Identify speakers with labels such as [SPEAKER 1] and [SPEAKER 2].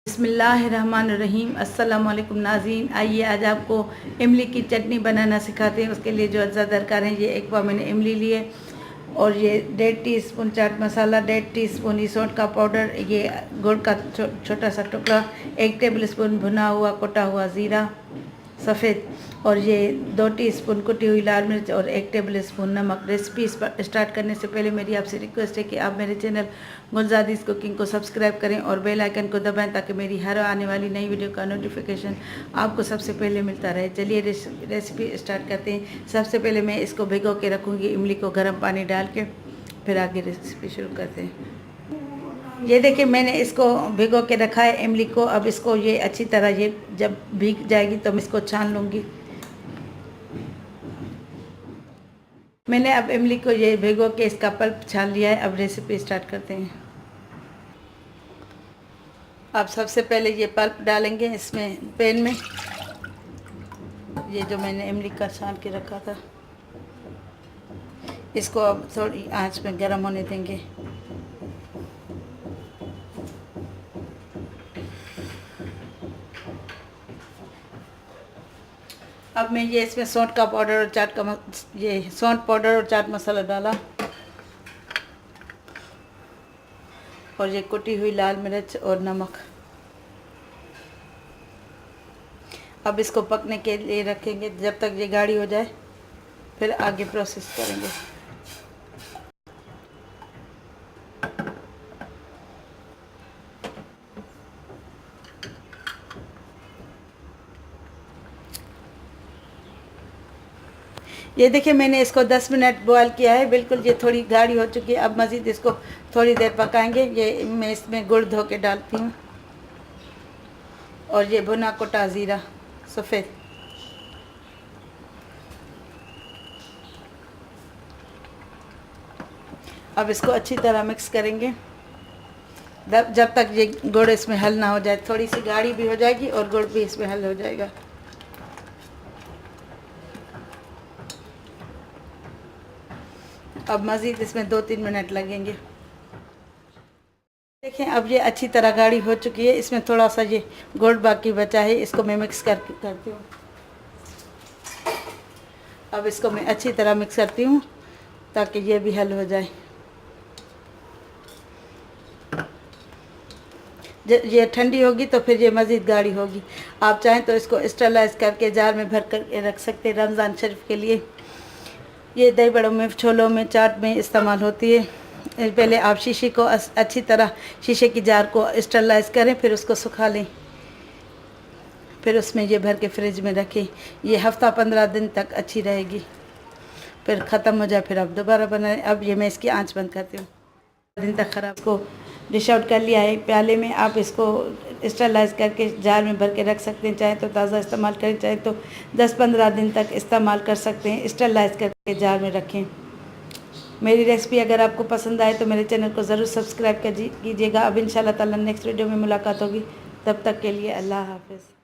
[SPEAKER 1] बिस्मिल्लाहिर्रहमानिर्रहीम। अस्सलाम वालेकुम नाज़रीन। आइए आज आपको इमली की चटनी बनाना सिखाते हैं। उसके लिए जो अज्जा दरकार है, ये एक पाव मैंने इमली लिए और ये 1.5 टीस्पून चाट मसाला, 1.5 टीस्पून इसौंठ का पाउडर, ये गुड़ का छोटा सा टुकड़ा, 1 टेबल स्पून भुना हुआ कुटा हुआ ज़ीरा सफ़ेद और ये 2 टीस्पून कुटी हुई लाल मिर्च और 1 टेबल स्पून नमक। रेसिपी स्टार्ट करने से पहले मेरी आपसे रिक्वेस्ट है कि आप मेरे चैनल गुलजादीज़ कुकिंग को सब्सक्राइब करें और बेल आइकन को दबाएं ताकि मेरी हर आने वाली नई वीडियो का नोटिफिकेशन आपको सबसे पहले मिलता रहे। चलिए रेसिपी स्टार्ट करते हैं। सबसे पहले मैं इसको भिगो के रखूँगी इमली को गर्म पानी डाल के, फिर आगे रेसिपी शुरू करते हैं। ये देखिए मैंने इसको भिगो के रखा है इमली को। अब इसको ये अच्छी तरह ये जब भीग जाएगी तो मैं इसको छान लूँगी। मैंने अब इमली को ये भिगो के इसका पल्प छान लिया है। अब रेसिपी स्टार्ट करते हैं। अब सबसे पहले ये पल्प डालेंगे इसमें पैन में, ये जो मैंने इमली का छान के रखा था। इसको अब थोड़ी आंच में गर्म होने देंगे। अब मैं ये इसमें सौंठ का पाउडर और ये सौंठ पाउडर और चाट मसाला डाला और ये कुटी हुई लाल मिर्च और नमक। अब इसको पकने के लिए रखेंगे जब तक ये गाढ़ी हो जाए, फिर आगे प्रोसेस करेंगे। ये देखिए मैंने इसको 10 मिनट बॉयल किया है। बिल्कुल ये थोड़ी गाढ़ी हो चुकी है। अब मज़ीद इसको थोड़ी देर पकाएंगे। ये मैं इसमें गुड़ धो के डालती हूँ और ये भुना कुटा ज़ीरा सफ़ेद। अब इसको अच्छी तरह मिक्स करेंगे जब तक ये गुड़ इसमें हल ना हो जाए। थोड़ी सी गाढ़ी भी हो जाएगी और गुड़ भी इसमें हल हो जाएगा। अब मज़ीद इसमें 2-3 मिनट लगेंगे। देखें अब ये अच्छी तरह गाढ़ी हो चुकी है। इसमें थोड़ा सा ये गुड़ बाकी बचा है, इसको मैं मिक्स करती हूँ। अब इसको मैं अच्छी तरह मिक्स करती हूँ ताकि ये भी हल हो जाए। ये ठंडी होगी तो फिर ये मज़ीद गाढ़ी होगी। आप चाहें तो इसको स्टरलाइज करके जार में भर कर रख सकते हैं रमज़ान शरीफ के लिए। ये दही बड़ों में, छोलों में, चाट में इस्तेमाल होती है। पहले आप शीशे को अच्छी तरह शीशे की जार को स्टरलाइज करें, फिर उसको सुखा लें, फिर उसमें ये भर के फ्रिज में रखें। ये हफ़्ता 15 दिन तक अच्छी रहेगी। फिर ख़त्म हो जाए फिर आप दोबारा बनाएं। अब ये मैं इसकी आंच बंद करती हूँ। दिन तक ख़राब को डिश आउट कर लिया है प्याले में। आप इसको स्टरलाइज करके जार में भर के रख सकते हैं। चाहे तो ताज़ा इस्तेमाल करें, चाहे तो 10-15 दिन तक इस्तेमाल कर सकते हैं। स्टरलाइज करके जार में रखें। मेरी रेसिपी अगर आपको पसंद आए तो मेरे चैनल को ज़रूर सब्सक्राइब कीजिएगा। अब इंशाल्लाह ताला नेक्स्ट वीडियो में मुलाकात होगी। तब तक के लिए अल्लाह हाफ़िज़।